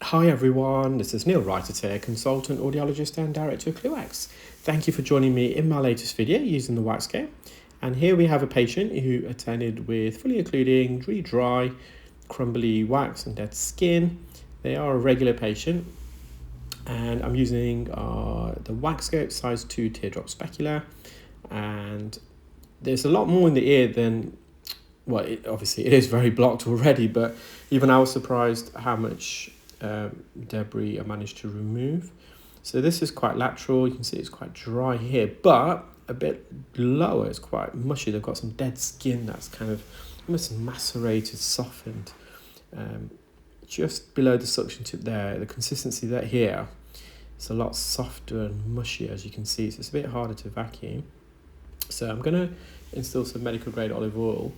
Hi everyone, this is Neel Raithatha, consultant, audiologist and director of WAXscope. Thank you for joining me in my latest video using the WAXscope. And here we have a patient who attended with fully occluding, really dry, crumbly wax and dead skin. They are a regular patient and I'm using the WAXscope size 2 teardrop specular, and there's a lot more in the ear than, well, obviously it is very blocked already, but even I was surprised how much debris I managed to remove. So this is quite lateral, you can see it's quite dry here, but a bit lower it's quite mushy. They've got some dead skin that's kind of almost macerated, softened. Just below the suction tip there, the consistency that here is a lot softer and mushy, as you can see, so it's a bit harder to vacuum. So I'm going to instill some medical grade olive oil.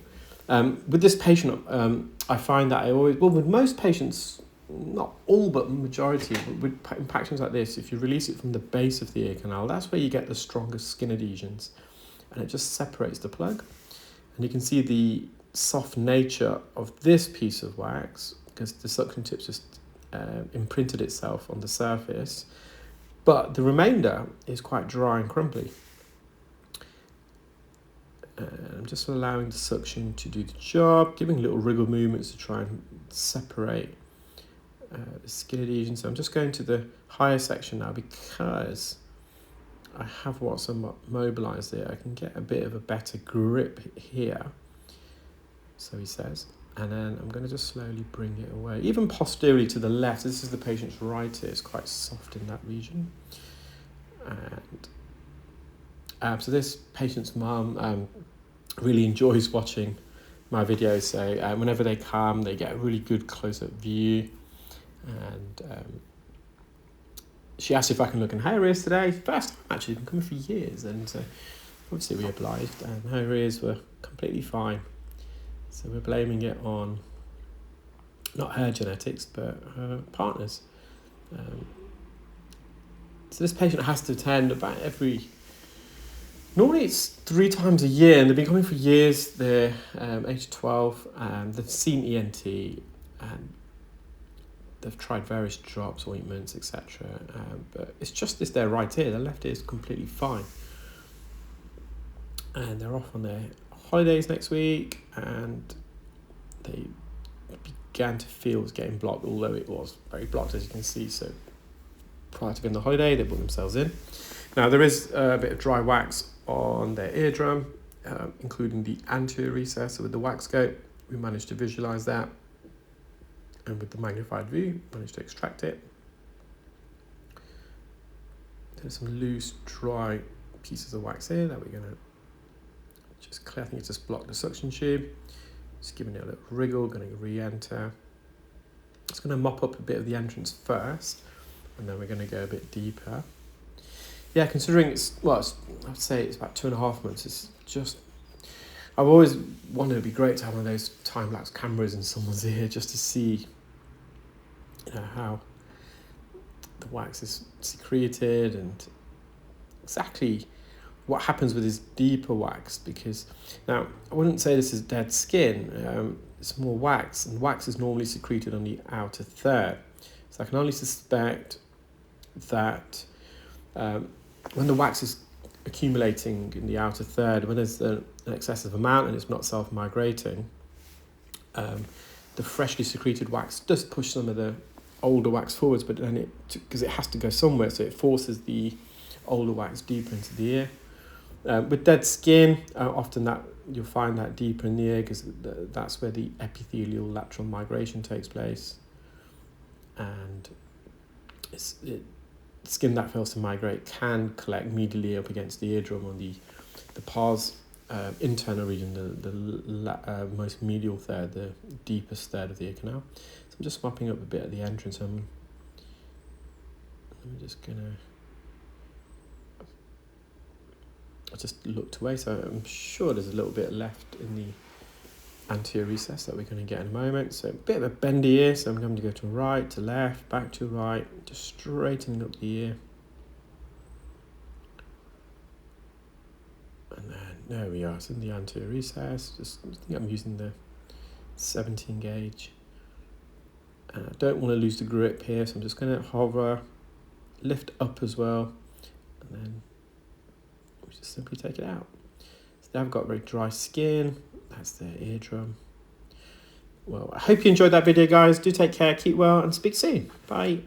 With this patient, I find that with most patients, not all but majority, with impactions like this, if you release it from the base of the ear canal, that's where you get the strongest skin adhesions, and it just separates the plug. And you can see the soft nature of this piece of wax because the suction tip just imprinted itself on the surface, but the remainder is quite dry and crumbly. I'm just allowing the suction to do the job, giving little wriggle movements to try and separate the skin adhesion. So I'm just going to the higher section now because I have what's mobilised there. I can get a bit of a better grip here, so he says. And then I'm going to just slowly bring it away, even posteriorly to the left. This is the patient's right ear. It's quite soft in that region. And so this patient's mum really enjoys watching my videos. So whenever they come, they get a really good close-up view. And she asked if I can look in her ears today. First time actually, been coming for years, and obviously we obliged, and her ears were completely fine. So we're blaming it on not her genetics, but her partner's. So this patient has to attend about normally it's 3 times a year, and they've been coming for years. They're age 12, and they've seen ENT, and they've tried various drops, ointments, etc. But it's just this their right ear. Their left ear is completely fine. And they're off on their holidays next week, and they began to feel it was getting blocked, although it was very blocked, as you can see. So prior to going on the holiday, they brought themselves in. Now there is a bit of dry wax on their eardrum, including the anterior recess. So with the WAXscope, we managed to visualise that, and with the magnified view, managed to extract it. There's some loose, dry pieces of wax here that we're going to just clear. I think it's just blocked the suction tube. Just giving it a little wriggle, going to re-enter. It's going to mop up a bit of the entrance first, and then we're going to go a bit deeper. Yeah, considering I'd say it's about 2.5 months. It's just, I've always wanted it'd be great to have one of those time-lapse cameras in someone's ear just to see, how the wax is secreted and exactly what happens with this deeper wax. Because now I wouldn't say this is dead skin. It's more wax, and wax is normally secreted on the outer third. So I can only suspect that when the wax is accumulating in the outer third, when there's an excessive amount and it's not self-migrating, the freshly secreted wax does push some of the older wax forwards, but then because it has to go somewhere, so it forces the older wax deeper into the ear. With dead skin, often that you'll find that deeper in the ear because that's where the epithelial lateral migration takes place, and skin that fails to migrate can collect medially up against the eardrum on the pars internal region, the most medial third, the deepest third of the ear canal. So I'm just mopping up a bit at the entrance. I'm just gonna. I just looked away, so I'm sure there's a little bit left in the anterior recess that we're going to get in a moment. So a bit of a bendy ear, so I'm going to go to right, to left, back to right, just straightening up the ear. And then there we are, it's in the anterior recess. I think I'm using the 17 gauge. And I don't want to lose the grip here, so I'm just going to hover, lift up as well, and then we just simply take it out. So now I've got very dry skin. That's the eardrum. Well, I hope you enjoyed that video, guys. Do take care, keep well, and speak soon. Bye.